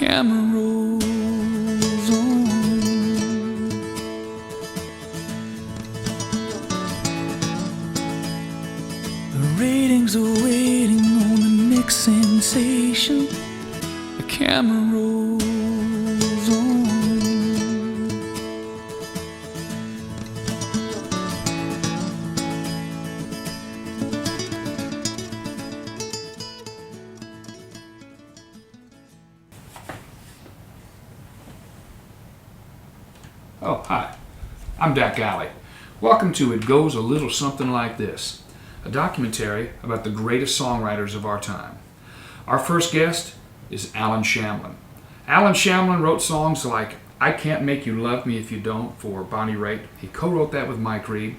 camera rolls on. The ratings are waiting on the next sensation. The camera rolls on. Oh, hi. I'm Dak Alley. Welcome to It Goes a Little Something Like This, a documentary about the greatest songwriters of our time. Our first guest is Alan Shamblin. Alan Shamblin wrote songs like I Can't Make You Love Me If You Don't for Bonnie Raitt. He co-wrote that with Mike Reed.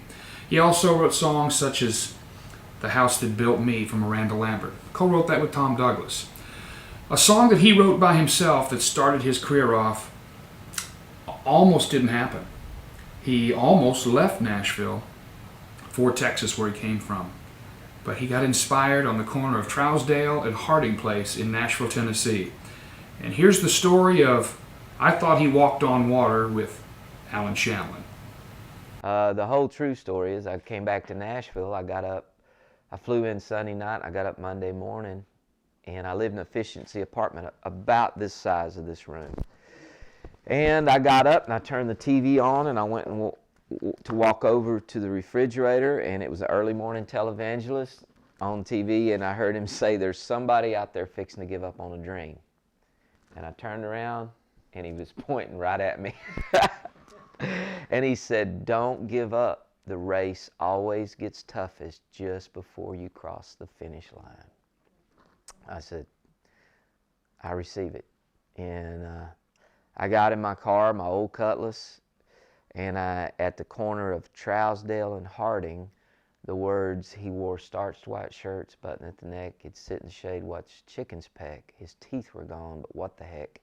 He also wrote songs such as The House That Built Me for Miranda Lambert. Co-wrote that with Tom Douglas. A song that he wrote by himself that started his career off almost didn't happen. He almost left Nashville for Texas, where he came from. But he got inspired on the corner of Trousdale and Harding Place in Nashville, Tennessee. And here's the story of I Thought He Walked on Water with Alan Shamblin. The whole true story is I came back to Nashville. I flew in Sunday night. I got up Monday morning, and I lived in an efficiency apartment about this size of this room. And I got up and I turned the TV on and I went to walk over to the refrigerator, and it was an early morning televangelist on TV, and I heard him say, "There's somebody out there fixing to give up on a dream." And I turned around and he was pointing right at me. And he said, "Don't give up. The race always gets toughest just before you cross the finish line." I said, "I receive it." And I got in my car, my old Cutlass, and at the corner of Trousdale and Harding, the words, "He wore starched white shirts, button at the neck, he'd sit in the shade, watch chickens peck. His teeth were gone, but what the heck,"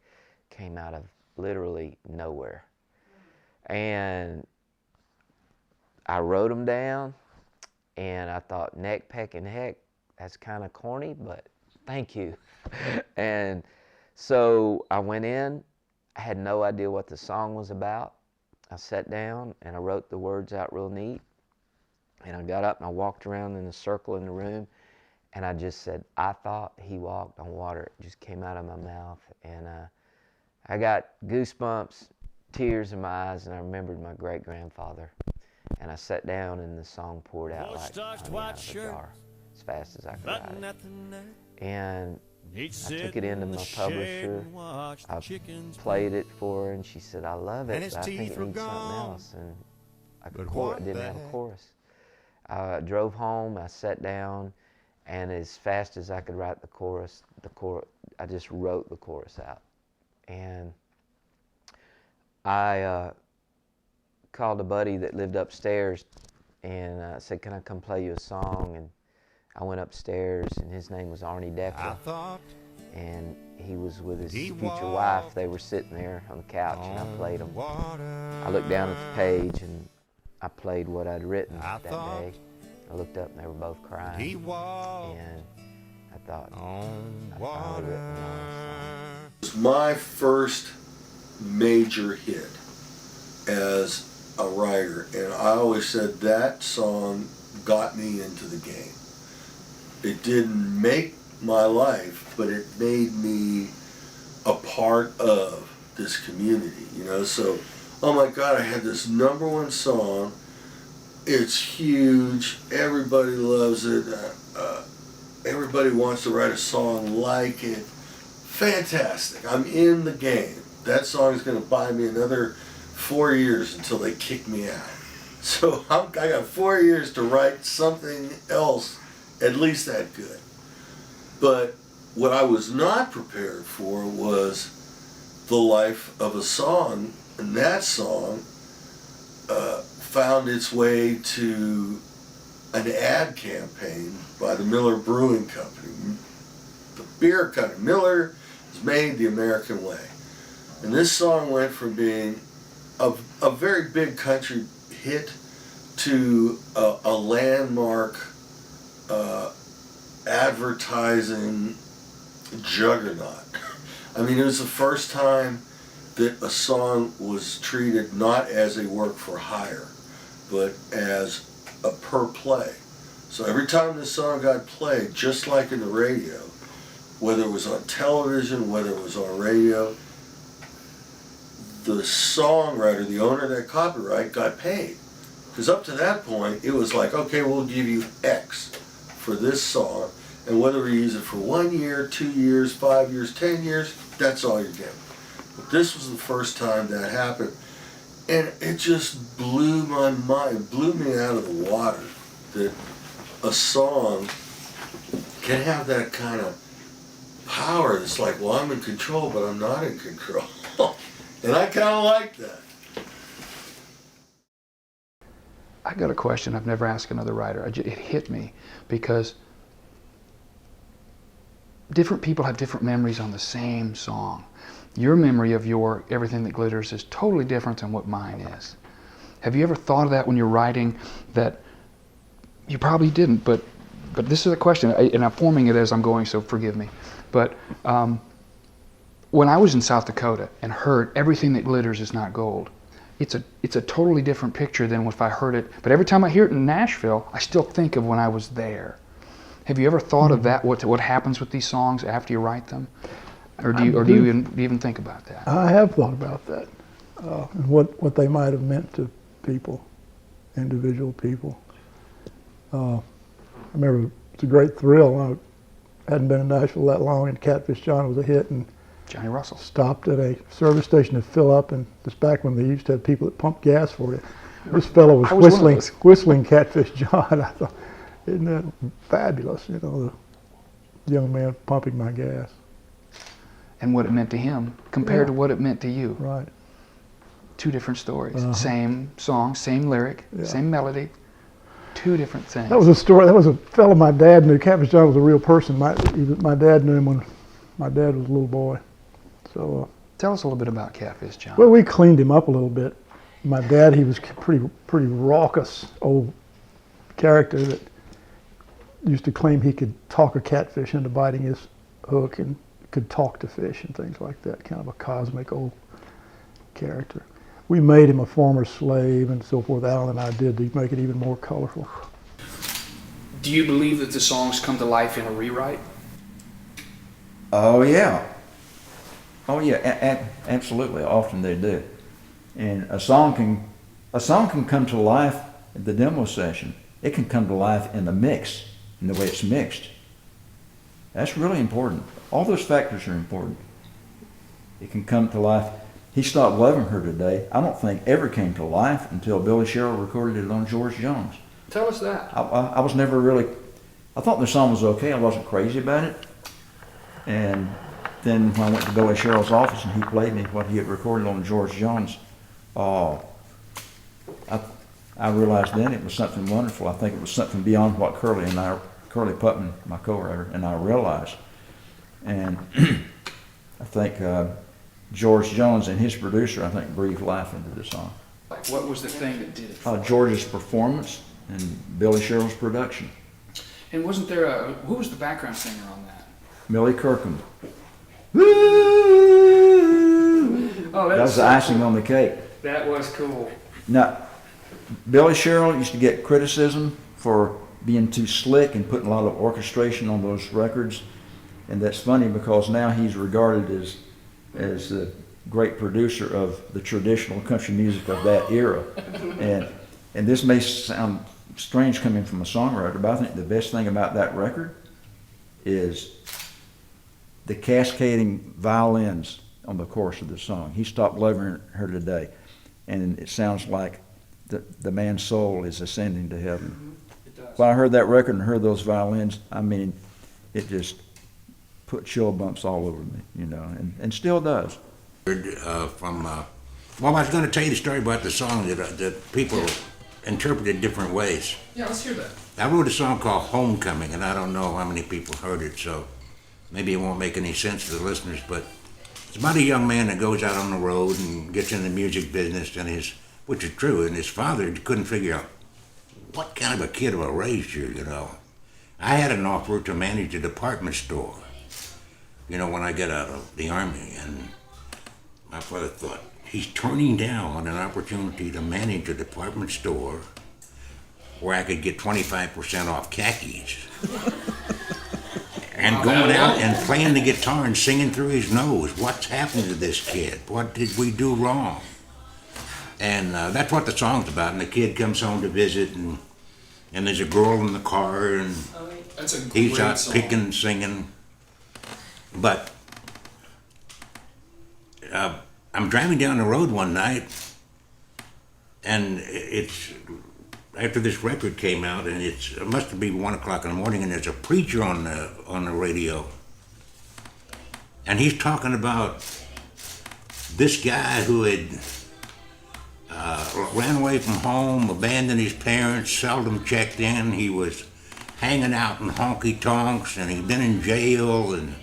came out of literally nowhere. And I wrote them down, and I thought, neck pecking heck, that's kind of corny, but thank you. And so I went in. I had no idea what the song was about. I sat down and I wrote the words out real neat. And I got up and I walked around in a circle in the room, and I just said, "I thought he walked on water." It just came out of my mouth. And I got goosebumps, tears in my eyes, and I remembered my great-grandfather. And I sat down and the song poured out like honey out of a jar as fast as I could write it. And I took it into my publisher. I played it for her, and she said, "I love it, but I think it needs something else." And I didn't have a chorus. I drove home, I sat down, and as fast as I could write the chorus, I just wrote the chorus out. And I called a buddy that lived upstairs, and I said, "Can I come play you a song?" And I went upstairs, and his name was Arnie Decker, and he was with his future wife. They were sitting there on the couch, and I played them. I looked down at the page, and I played what I'd written that day. I looked up, and they were both crying, and I thought, I'd finally written an honest song. It was my first major hit as a writer, and I always said that song got me into the game. It didn't make my life, but it made me a part of this community, you know. So, oh my God, I had this #1 song. It's huge. Everybody loves it. Everybody wants to write a song like it. Fantastic. I'm in the game. That song is going to buy me another 4 years until they kick me out. So I got 4 years to write something else at least that good. But what I was not prepared for was the life of a song, and that song found its way to an ad campaign by the Miller Brewing Company. The beer company, Miller has made the American way. And this song went from being a very big country hit to a landmark advertising juggernaut. I mean, it was the first time that a song was treated not as a work for hire, but as a per play. So every time this song got played, just like in the radio, whether it was on television, whether it was on radio, the songwriter, the owner of that copyright, got paid. Because up to that point, it was like, okay, we'll give you X for this song, and whether we use it for 1 year, 2 years, 5 years, 10 years, that's all you're getting. But this was the first time that happened, and it just blew my mind, it blew me out of the water that a song can have that kind of power. It's like, well, I'm in control, but I'm not in control. And I kind of like that. I got a question I've never asked another writer. It hit me because different people have different memories on the same song. Your memory of your Everything That Glitters is totally different than what mine is. Have you ever thought of that when you're writing? That you probably didn't, but this is a question, and I'm forming it as I'm going, so forgive me. But when I was in South Dakota and heard Everything That Glitters Is Not Gold, it's a totally different picture than if I heard it. But every time I hear it in Nashville, I still think of when I was there. Have you ever thought of that? What happens with these songs after you write them, or do you even think about that? I have thought about that, and what they might have meant to people, individual people. I remember it's a great thrill. I hadn't been in Nashville that long, and Catfish John was a hit, and Johnny Russell stopped at a service station to fill up, and this back when they used to have people that pumped gas for you. This fellow was whistling Catfish John. I thought, isn't that fabulous? You know, the young man pumping my gas. And what it meant to him compared to what it meant to you. Right. Two different stories. Same song, same lyric, same melody. Two different things. That was a story. That was a fellow my dad knew. Catfish John was a real person. My dad knew him when my dad was a little boy. So tell us a little bit about Catfish John. Well, we cleaned him up a little bit. My dad, he was pretty raucous old character that used to claim he could talk a catfish into biting his hook and could talk to fish and things like that. Kind of a cosmic old character. We made him a former slave and so forth. Alan and I did to make it even more colorful. Do you believe that the songs come to life in a rewrite? Oh yeah. Oh yeah, absolutely. Often they do. And a song can come to life at the demo session. It can come to life in the mix, in the way it's mixed. That's really important. All those factors are important. It can come to life. He Stopped Loving Her Today, I don't think ever came to life until Billy Sherrill recorded it on George Jones. Tell us that. I was never really, I thought the song was okay. I wasn't crazy about it. And then when I went to Billy Sherrill's office and he played me what he had recorded on George Jones, I realized then it was something wonderful. I think it was something beyond what Curly Putman, my co-writer, and I realized. And I think George Jones and his producer, I think, breathed life into the song. Like, what was the thing that did it? George's performance and Billy Sherrill's production. And wasn't there who was the background singer on that? Millie Kirkham. Oh, that was the icing on the cake. That was cool. Now, Billy Sherrill used to get criticism for being too slick and putting a lot of orchestration on those records. And that's funny because now he's regarded as the great producer of the traditional country music of that era. And this may sound strange coming from a songwriter, but I think the best thing about that record is the cascading violins on the chorus of the song. He Stopped Loving Her Today. And it sounds like the man's soul is ascending to heaven. Mm-hmm. It does. When I heard that record and heard those violins, I mean, it just put chill bumps all over me, you know, and still does. Well, I was going to tell you the story about the song that people interpreted different ways. Yeah, let's hear that. I wrote a song called Homecoming, and I don't know how many people heard it, so maybe it won't make any sense to the listeners, but it's about a young man that goes out on the road and gets in the music business, and which is true, and his father couldn't figure out what kind of a kid will raise you, you know. I had an offer to manage a department store, when I get out of the Army. And my father thought, he's turning down an opportunity to manage a department store where I could get 25% off khakis. And going out and playing the guitar and singing through his nose. What's happened to this kid? What did we do wrong? And that's what the song's about. And the kid comes home to visit, and there's a girl in the car, and That's a he's great out song. picking and singing. But I'm driving down the road one night, and it's after this record came out, and it must be 1 o'clock in the morning, and there's a preacher on the radio, and he's talking about this guy who had ran away from home, abandoned his parents, seldom checked in. He was hanging out in honky tonks, and he'd been in jail, and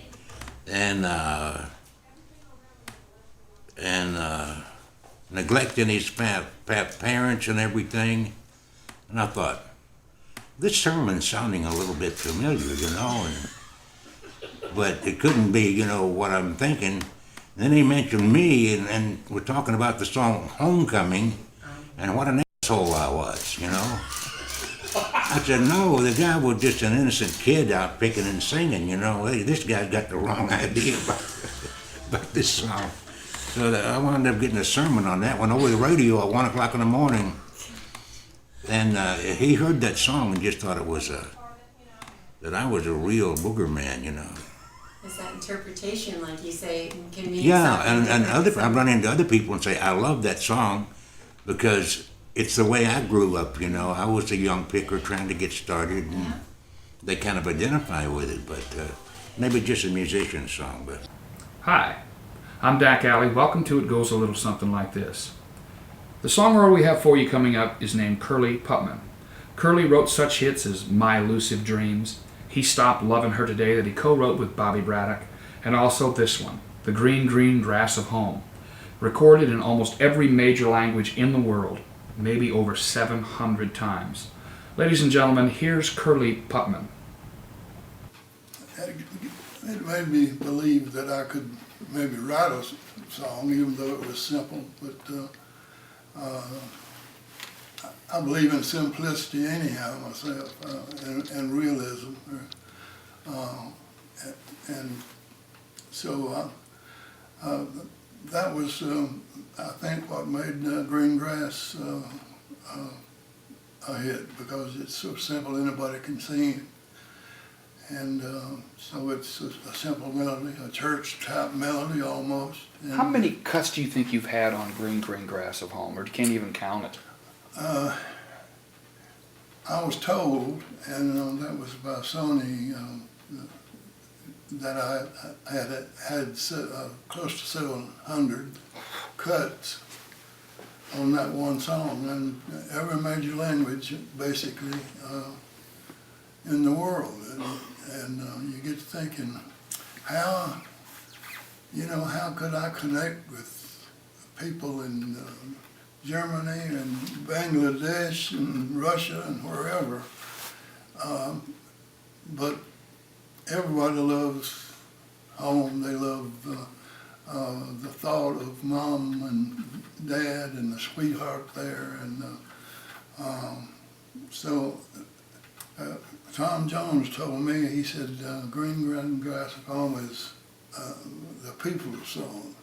neglecting his parents and everything. And I thought, this sermon's sounding a little bit familiar, but it couldn't be, what I'm thinking. And then he mentioned me, and we're talking about the song Homecoming, and what an asshole I was, I said, no, the guy was just an innocent kid out picking and singing, Hey, this guy's got the wrong idea about this song. So I wound up getting a sermon on that one over the radio at 1 o'clock in the morning. And he heard that song and just thought it was that I was a real booger man, Is that interpretation, like you say, can mean Yeah, something I run into other people and say, I love that song because it's the way I grew up, I was a young picker trying to get started, and they kind of identify with it, but maybe just a musician's song. But Hi, I'm Dak Alley. Welcome to It Goes a Little Something Like This. The songwriter we have for you coming up is named Curly Putman. Curly wrote such hits as My Elusive Dreams, He Stopped Loving Her Today, that he co-wrote with Bobby Braddock, and also this one, The Green, Green Grass of Home, recorded in almost every major language in the world, maybe over 700 times. Ladies and gentlemen, here's Curly Putman. It made me believe that I could maybe write a song, even though it was simple, but I believe in simplicity anyhow myself, and realism. And so that was, I think, what made Green Grass a hit, because it's so simple anybody can sing it. And so it's a simple melody, a church-type melody almost. And How many cuts do you think you've had on Green, Green Grass of Home, or you can't even count it? I was told, and that was by Sony, that I had close to 700 cuts on that one song, and every major language basically in the world. And you get to thinking, how could I connect with people in Germany and Bangladesh and Russia and wherever? But everybody loves home. They love the thought of mom and dad and the sweetheart there. And so Tom Jones told me, he said, Green, Green Grass of Home is the people's song.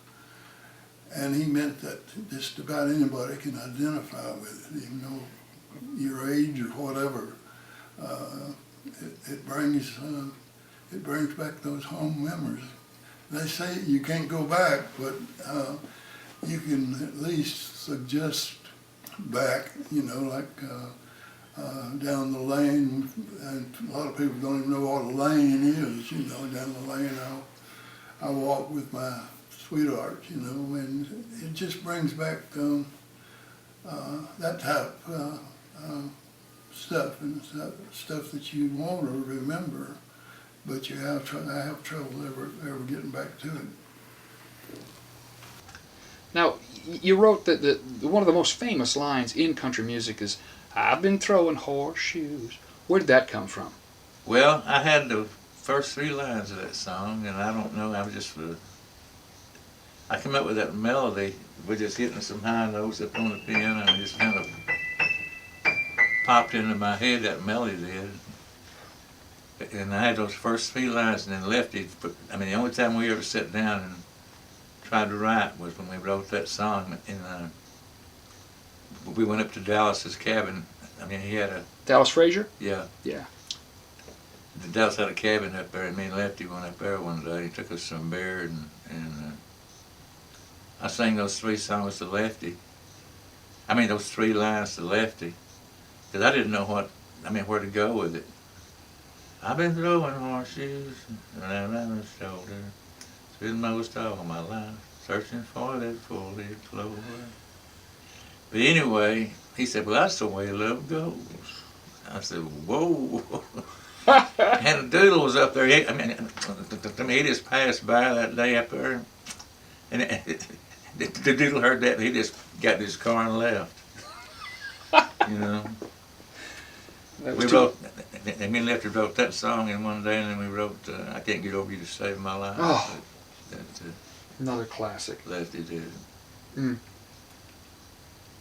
And he meant that just about anybody can identify with it, even though your age or whatever. It brings back those home memories. They say you can't go back, but you can at least suggest back, like down the lane, and a lot of people don't even know what a lane is, down the lane I walk with my sweetheart, and it just brings back that type stuff, and stuff that you want to remember, but I have trouble ever getting back to it. Now, you wrote that one of the most famous lines in country music is, I've been throwing horseshoes. Where did that come from? Well, I had to first 3 lines of that song, and I don't know, I came up with that melody with just hitting some high notes up on the piano, and it just kind of popped into my head, that melody did. And I had those first 3 lines, and then Lefty, the only time we ever sat down and tried to write was when we wrote that song. And we went up to Dallas's cabin. He had a... Dallas Frazier? Yeah. Yeah. Dallas had a cabin up there, and me and Lefty went up there one day. He took us some beer, and I sang those 3 songs to Lefty. Those 3 lines to Lefty, because I didn't know where to go with it. I've been throwing horseshoes around the shoulder, spent most all my life searching for that 4-leaf clover. But anyway, he said, well, that's the way love goes. I said, whoa. And the doodle was up there. He just passed by that day up there. And the doodle heard that, he just got in his car and left. You know. We wrote, and me and Lefty wrote that song in one day, and then we wrote I Can't Get Over You to Save My Life. Oh, another classic. Lefty did. Mm.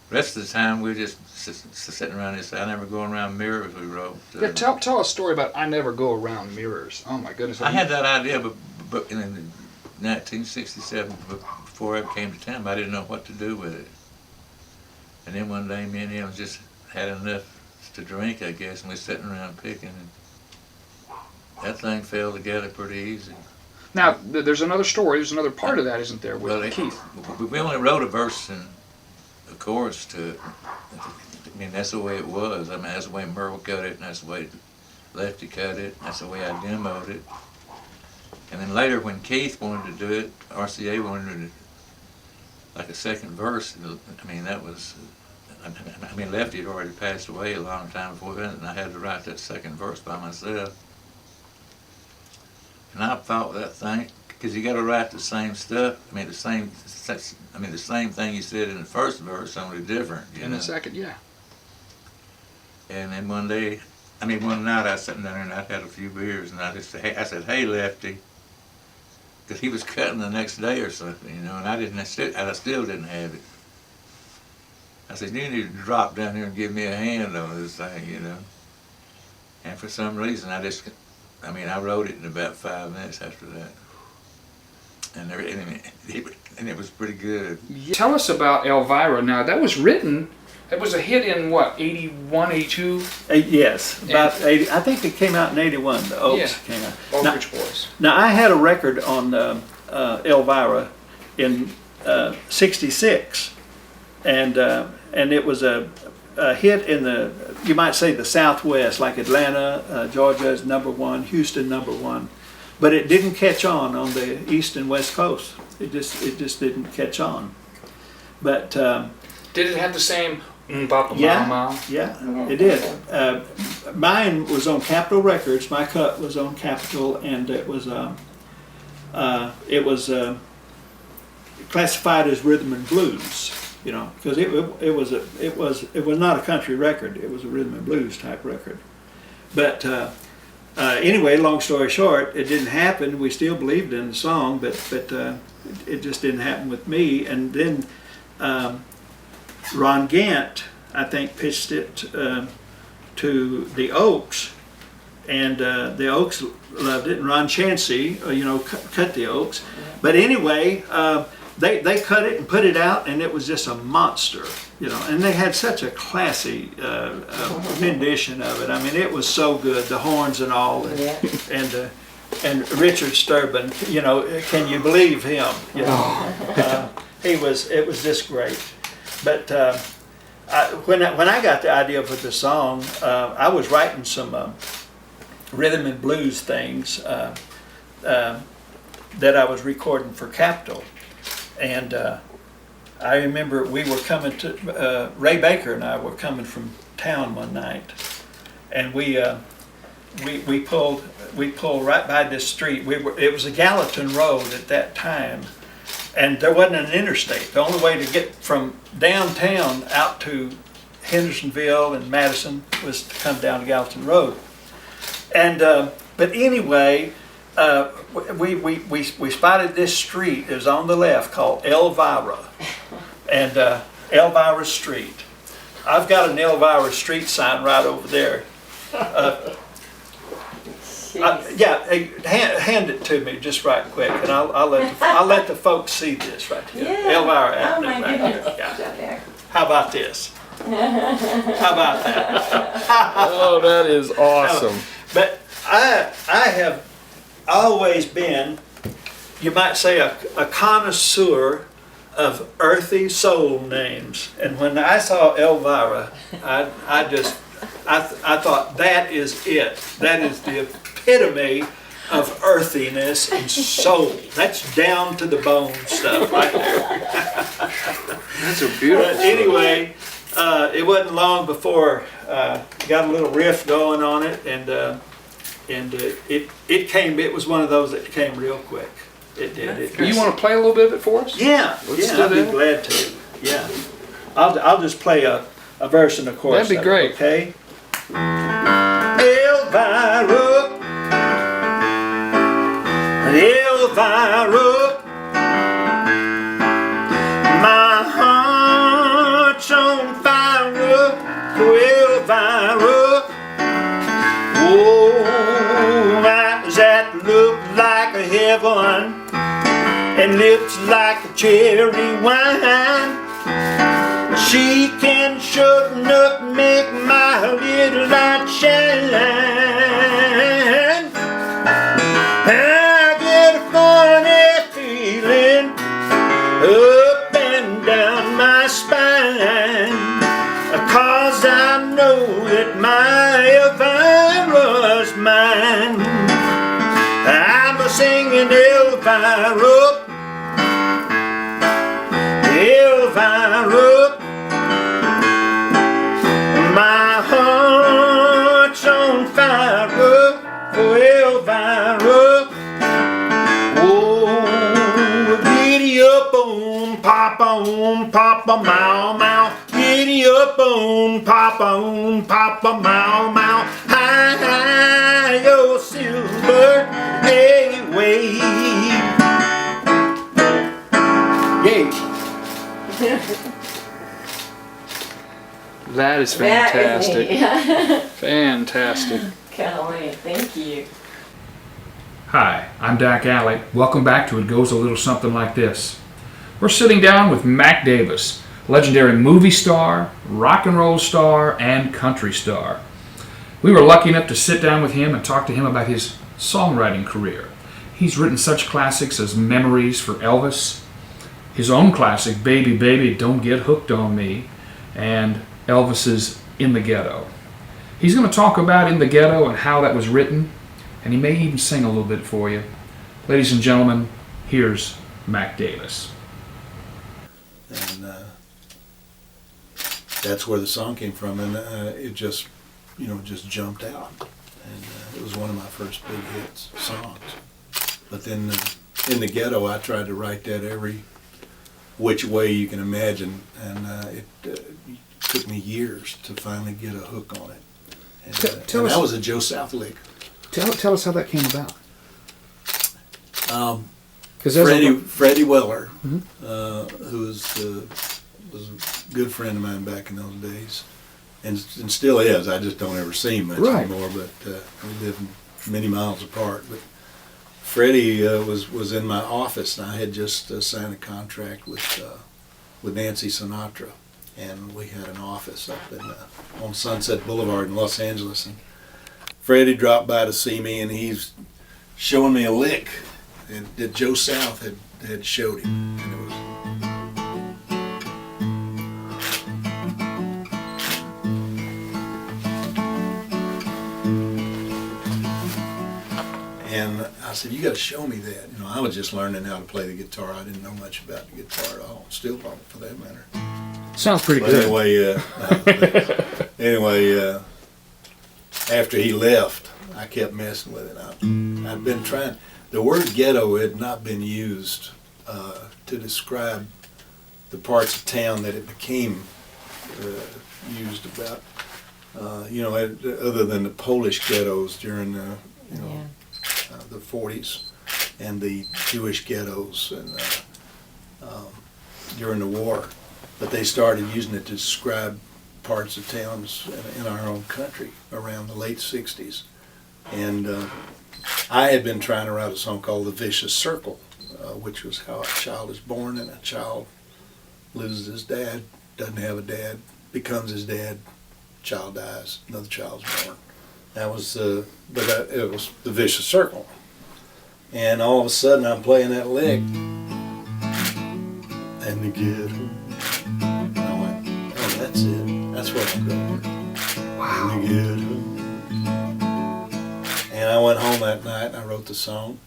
Rest of the time we were just sitting around this I Never Go Around Mirrors we wrote. Yeah, tell a story about I Never Go Around Mirrors. Oh my goodness. I had that idea, but in 1967, before I came to town, I didn't know what to do with it. And then one day me and him just had enough to drink, I guess, and we were sitting around picking, and that thing fell together pretty easy. Now, there's another story, there's another part of that, isn't there, with Keith? We only wrote a verse and a chorus to it. That's the way it was. That's the way Merle cut it, and that's the way Lefty cut it, that's the way I demoed it. And then later, when Keith wanted to do it, RCA wanted like a second verse. That was... Lefty had already passed away a long time before then, and I had to write that second verse by myself. And I fought that thing, because you got to write the same stuff. The same thing you said in the first verse, only different. In the second, yeah. And then one day, one night I was sitting down there and I'd had a few beers, and I said, hey Lefty, because he was cutting the next day or something, and I still didn't have it. I said, you need to drop down here and give me a hand on this thing, And for some reason, I wrote it in about 5 minutes after that. And it was pretty good. Tell us about Elvira. Now, that was written, it was a hit in what, 81, 82? Yes, about 80. I think it came out in 81, the Oaks came out. Oak Ridge Boys. Now, I had a record on Elvira in 66. And it was a hit in you might say the Southwest, like Atlanta, Georgia is #1, Houston #1, but it didn't catch on the East and West Coast. It just didn't catch on. But did it have the same? Yeah, it did. Mine was on Capitol Records. My cut was on Capitol, and it was classified as rhythm and blues. Because it was not a country record. It was a rhythm and blues type record. But anyway, long story short, it didn't happen. We still believed in the song, but it just didn't happen with me. And then Ron Gant, I think, pitched it to the Oaks, and the Oaks loved it. And Ron Chancey, cut the Oaks. But anyway. They cut it and put it out, and it was just a monster, And they had such a classy rendition of it. It was so good, the horns and all, and Richard Sturban. Can you believe him? It was just great. But when I got the idea for the song, I was writing some rhythm and blues things that I was recording for Capitol. And I remember we were coming to, Ray Baker and I were coming from town one night, and we pulled right by this street. It was a Gallatin Road at that time, and there wasn't an interstate. The only way to get from downtown out to Hendersonville and Madison was to come down to Gallatin Road. And but anyway, we spotted this street. It was on the left called Elvira, and Elvira Street. I've got an Elvira Street sign right over there. Hand it to me just right quick, and I'll let the folks see this right here. Yeah. Elvira Oh Avenue my right goodness. here. Yeah. How about this? How about that? Oh, that is awesome. But I have always been, you might say, a connoisseur of earthy soul names. And when I saw Elvira, I thought that is it. That is the epitome of earthiness and soul. That's down to the bone stuff right there. That's a beautiful. But anyway, it wasn't long before got a little riff going on it, and it came. It was one of those that came real quick. It did. Do you want to play a little bit of it for us? Yeah, Let's yeah, do I'd be that. glad to. Yeah, I'll just play a verse and a chorus. That'd be great. Okay. Elvira, Elvira, my heart's on fire, Elvira. Oh, eyes that look like a heaven and lips like a cherry wine. She can sure enough make my little light shine. I get a funny feeling up and down my spine, 'cause I know that my Elvira's mine. I'm a singing Elvira, Elvira. My heart's on fire for Elvira. Oh, giddy up on Papa, mow, mow. Giddy up on Papa, mow, mow. Hi, hi, your silver wave. Yay. That is fantastic. Fantastic. Golly, thank you. Hi, I'm Dak Alley. Welcome back to It Goes a Little Something Like This. We're sitting down with Mac Davis, legendary movie star, rock and roll star, and country star. We were lucky enough to sit down with him and talk to him about his songwriting career. He's written such classics as Memories for Elvis, his own classic, Baby, Baby, Don't Get Hooked on Me, and Elvis's In the Ghetto. He's going to talk about In the Ghetto and how that was written, and he may even sing a little bit for you. Ladies and gentlemen, here's Mac Davis. And that's where the song came from, and it just, just jumped out. And it was one of my first big hits songs. But then In the Ghetto, I tried to write that every which way you can imagine, and it took me years to finally get a hook on it. And, Tell us, that was a Joe South lick. Tell us how that came about. Freddie Weller, Mm-hmm. who was a good friend of mine back in those days, and still is. I just don't ever see him much anymore. But we live many miles apart. But Freddie was in my office, and I had just signed a contract with Nancy Sinatra, and we had an office up on Sunset Boulevard in Los Angeles. And Freddie dropped by to see me, and he's showing me a lick that Joe South had showed him, and it was. And I said, "You got to show me that." I was just learning how to play the guitar. I didn't know much about the guitar at all. Still don't, for that matter. Sounds pretty But good. Anyway, after he left, I kept messing with it. I'd been trying. The word ghetto had not been used to describe the parts of town that it became used about. Other than the Polish ghettos during the 40s and the Jewish ghettos and during the war. But they started using it to describe parts of towns in our own country around the late 60s. And I had been trying to write a song called The Vicious Circle, which was how a child is born and a child loses his dad, doesn't have a dad, becomes his dad, child dies, another child's born. That was, it was The Vicious Circle. And all of a sudden I'm playing that lick, and the ghetto. And I went, oh, that's it. That's what I'm going for. Wow. And the ghetto. And I went home that night and I wrote the song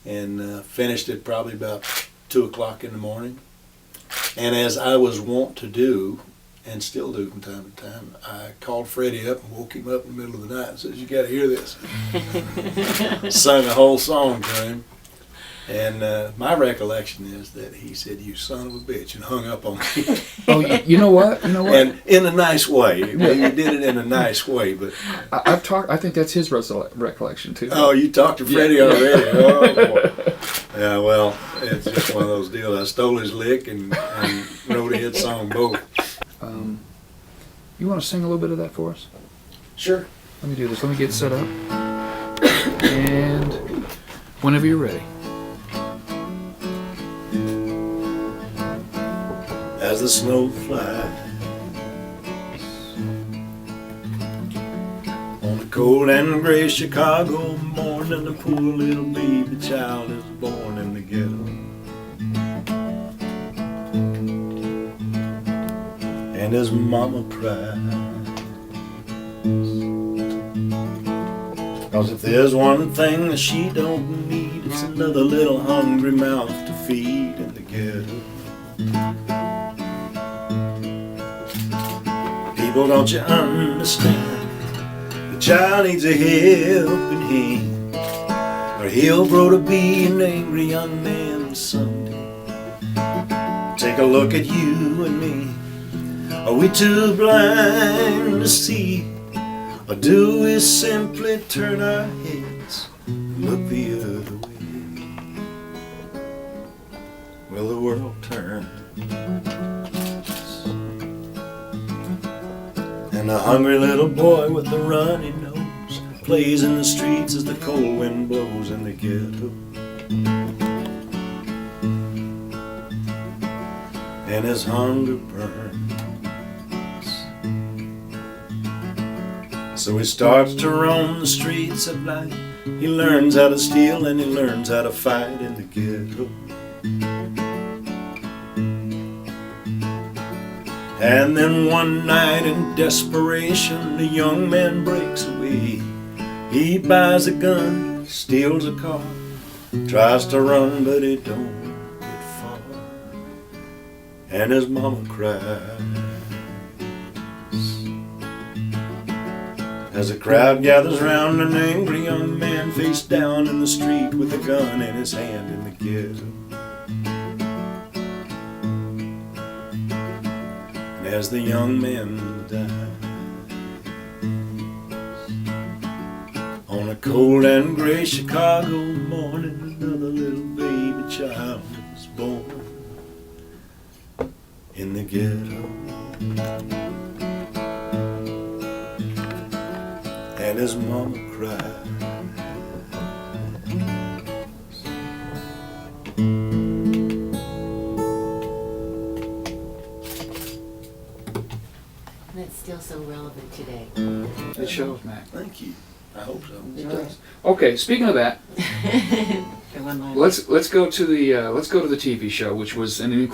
and finished it probably about 2 o'clock in the morning. And as I was wont to do, and still do from time to time, I called Freddie up and woke him up in the middle of the night and says, you got to hear this. Sung a whole song to him. And my recollection is that he said, you son of a bitch, and hung up on me. Oh, you know what? You know what? And in a nice way. Well, he did it in a nice way, but... I've talked, I think that's his recollection, too. Oh, you talked to Freddie already? Oh, boy. Yeah, well, it's just one of those deals. I stole his lick and wrote a hit song both. You want to sing a little bit of that for us? Sure. Let me do this. Let me get set up. And whenever you're ready. As the snow flies on a cold and gray Chicago morning, a poor little baby child is born in the ghetto. And his mama cries, 'cause if there's one thing that she don't need, it's another little hungry mouth to feed in the ghetto. People, don't you understand? The child needs a helping hand, or he'll grow to be an angry young man someday. Take a look at you and me. Are we too blind to see, or do we simply turn our heads and look the other way? Well, the world turns, and the hungry little boy with the runny nose plays in the streets as the cold wind blows in the ghetto. And his hunger burns, so he starts to roam the streets at night. He learns how to steal and he learns how to fight in the ghetto. And then one night in desperation, the young man breaks away. He buys a gun, steals a car, tries to run but he don't get far. And his mama cries as a crowd gathers round an angry young man face down in the street with a gun in his hand in the ghetto. And as the young man dies on a cold and gray Chicago morning, another little baby child was born in the ghetto. And his mama cried. That's still so relevant today. It shows, Mac. Thank you. I hope so. It does. Okay, speaking of that, let's go to the TV show, which was I'm not even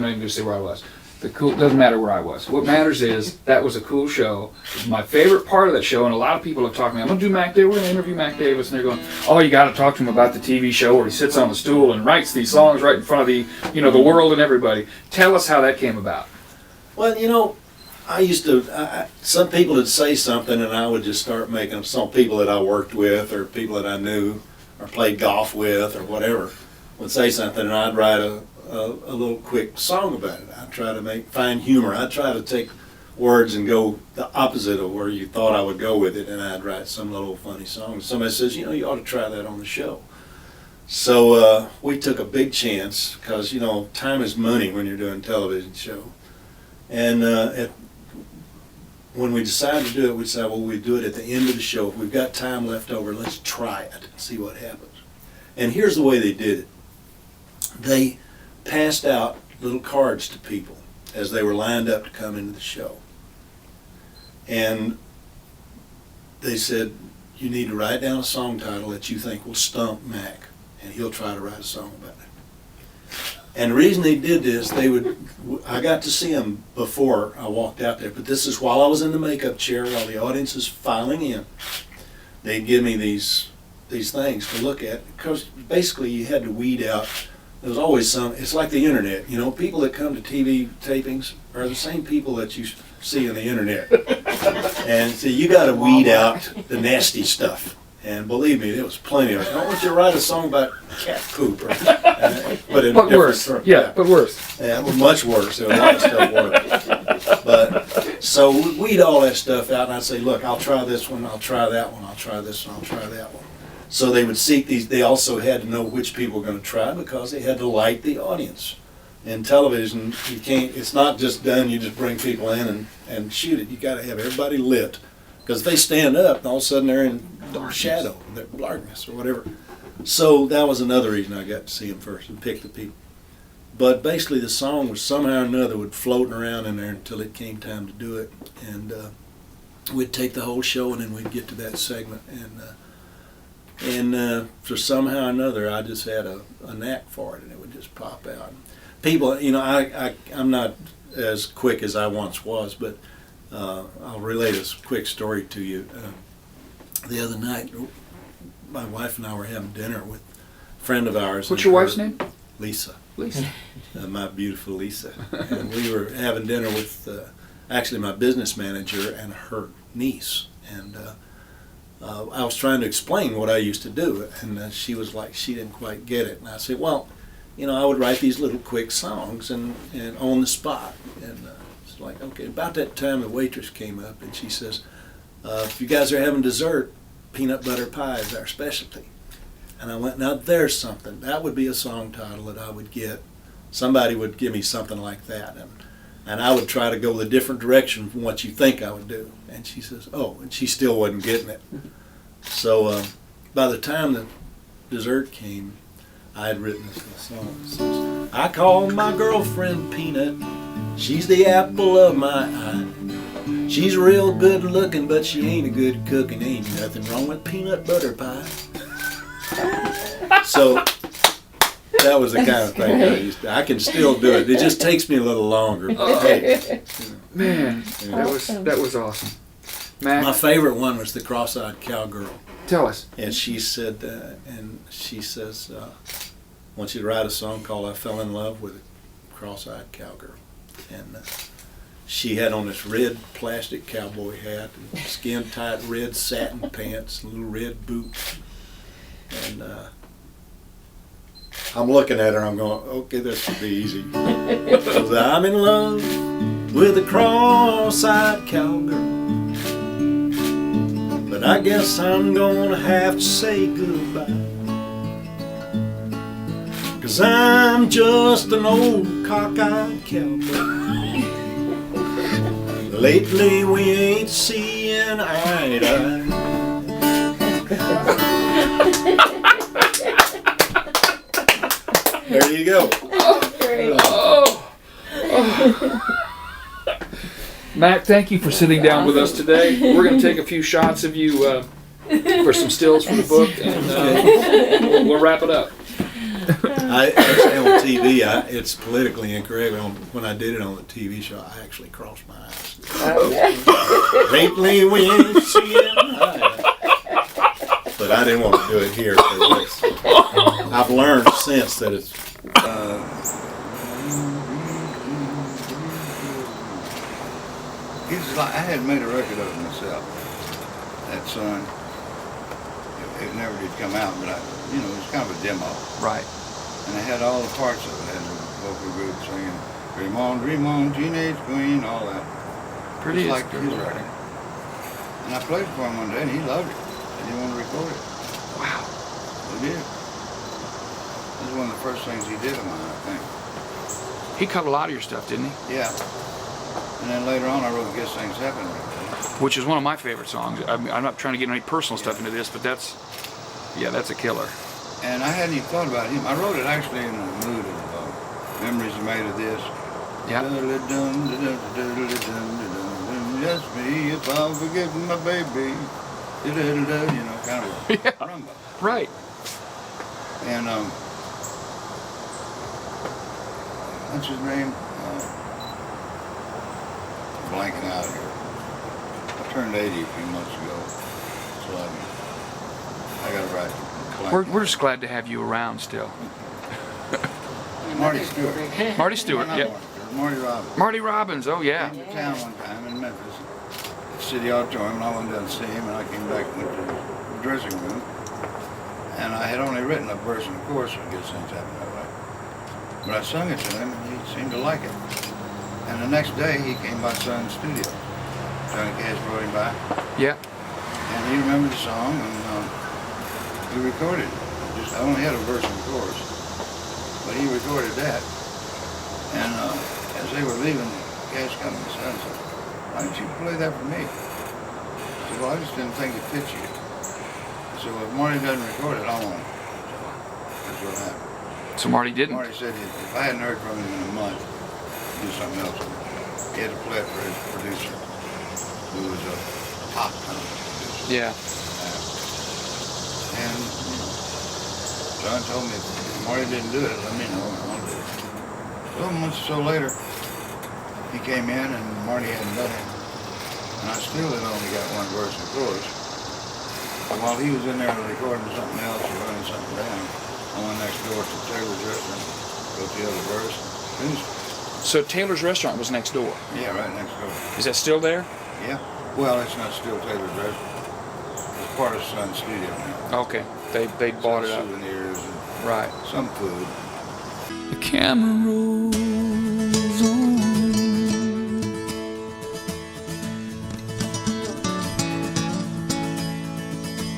going to say where I was. Doesn't matter where I was. What matters is that was a cool show. It was my favorite part of that show, and a lot of people have talked to me. I'm going to do Mac Davis. We're going to interview Mac Davis, and they're going, "Oh, you got to talk to him about the TV show where he sits on the stool and writes these songs right in front of the world and everybody." Tell us how that came about. Well, I used to. Some people would say something, and I would just start making up. Some people that I worked with, or people that I knew, or played golf with, or whatever, would say something, and I'd write a little quick song about it. I'd try to find humor. I'd try to take words and go the opposite of where you thought I would go with it, and I'd write some little funny song. Somebody says, you know, you ought to try that on the show. So we took a big chance, because, you know, time is money when you're doing a television show. And when we decided to do it, we decided, well, we do it at the end of the show. If we've got time left over, let's try it and see what happens. And here's the way they did it. They passed out little cards to people as they were lined up to come into the show. And they said, you need to write down a song title that you think will stump Mac, and he'll try to write a song about it. And the reason they did this, I got to see them before I walked out there, but this is while I was in the makeup chair, while the audience is filing in. They'd give me these things to look at, because basically you had to weed out. There was always it's like the internet, you know, people that come to TV tapings are the same people that you see on the internet. And so you got to weed out the nasty stuff. And believe me, there was plenty of it. I don't want you to write a song about cat poop. But worse. Yeah, but worse. Yeah, it was much worse. There was a lot of stuff worse. But, so we'd weed all that stuff out, and I'd say, look, I'll try this one, I'll try that one, I'll try this one, I'll try that one. So they would seek these. They also had to know which people were going to try, because they had to light the audience. In television, you can't. It's not just done. You just bring people in and shoot it. You got to have everybody lit, because if they stand up, and all of a sudden they're in shadow, they're darkness or whatever. So that was another reason I got to see them first and pick the people. But basically, the song was somehow or another would floating around in there until it came time to do it, and we'd take the whole show, and then we'd get to that segment and for somehow or another, I just had a knack for it, and it would just pop out. People, you know, I'm not as quick as I once was, but I'll relate a quick story to you. The other night, my wife and I were having dinner with a friend of ours. What's your wife's name? Lisa. Lisa. My beautiful Lisa. And we were having dinner with actually my business manager and her niece. And I was trying to explain what I used to do, and she was like, she didn't quite get it. And I said, well, you know, I would write these little quick songs and on the spot. And it's like, okay, about that time the waitress came up and she says, if you guys are having dessert, peanut butter pie is our specialty. And I went, now there's something. That would be a song title that I would get. Somebody would give me something like that. And I would try to go a different direction from what you think I would do. And she says, oh, and she still wasn't getting it. So by the time the dessert came, I had written this song. It says, I call my girlfriend Peanut. She's the apple of my eye. She's real good looking, but she ain't a good cook, and ain't nothing wrong with peanut butter pie. So that was the kind of thing I used to. I can still do it. It just takes me a little longer. But hey, man, yeah. that was awesome. Mac? My favorite one was the Cross-Eyed Cowgirl. Tell us. And she said, says, I want you to write a song called "I Fell in Love with a Cross-Eyed Cowgirl," and she had on this red plastic cowboy hat, and skin-tight red satin pants, and little red boots. And I'm looking at her, I'm going, okay, this will be easy. 'Cause I'm in love with a cross-eyed cowgirl, but I guess I'm gonna have to say goodbye. 'Cause I'm just an old cockeyed cowboy. Lately we ain't seeing eye to eye. There you go. Oh, great. Mac, thank you for sitting down with us today. We're going to take a few shots of you for some stills for the book, and we'll wrap it up. I actually on TV, it's politically incorrect. When I did it on the TV show, I actually crossed my eyes. Lately we ain't seeing eye. But I didn't want to do it here. I've learned since that it's. It's like I had made a record of it myself. That Son. It never did come out, but it was kind of a demo. Right. And I had all the parts of it. I had the vocal group singing "Dream On, Teenage Queen," all that. Pretty just is. like his record. And I played it for him one day, and he loved it. And he wanted to record it. Wow. He did. This is one of the first things he did of mine, I think. He cut a lot of your stuff, didn't he? Yeah. And then later on, I wrote "Guess Things Happen." Which is one of my favorite songs. I'm not trying to get any personal stuff into this, but that's a killer. And I hadn't even thought about him. I wrote it actually in a mood of memories are made of this. Yeah. Just me if I'm forgetting my baby. You know, kind of a rumba. Right. And what's his name? Blanking out here. I turned 80 a few months ago, so I got to write. We're just glad to have you around still. Marty Stewart. Marty Stewart, Not yeah. Marty Robbins. Marty Robbins, oh yeah. Came to town one time in Memphis, City Auditorium, and I went down to see him, and I came back and went to the dressing room, and I had only written a verse and a chorus of Guess Things Happen That Way. But I sung it to him, and he seemed to like it. And the next day, he came by Sun's studio. Johnny Cash brought him by. Yeah. And he remembered the song, and he recorded it. I only had a verse and a chorus, but he recorded that. And as they were leaving, Cash come and said, "Why didn't you play that for me?" I said, "Well, I just didn't think it fit you." I said, "Well, if Marty doesn't record it, I won't." That's what happened. So Marty didn't? Marty said if I hadn't heard from him in a month, he'd do something else with it. He had to play it for his producer, who was a top kind of producer. Yeah. And John told me if Marty didn't do it, let me know and I'll do it. So a month or so later, he came in and Marty hadn't done it. And I still had only got one verse and chorus. And while he was in there recording something else or running something down, I went next door to Taylor's restaurant, wrote the other verse, finished it. So Taylor's restaurant was next door? Yeah, right next door. Is that still there? Yeah. Well, it's not still Taylor's restaurant. It's part of Sun's studio now. Okay. They bought it up. Souvenirs and right. Some food. The camera rolls on.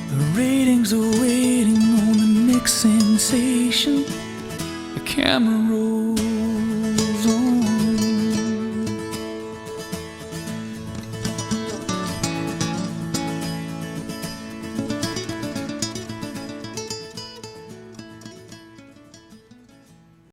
The ratings are waiting on the next sensation. The camera rolls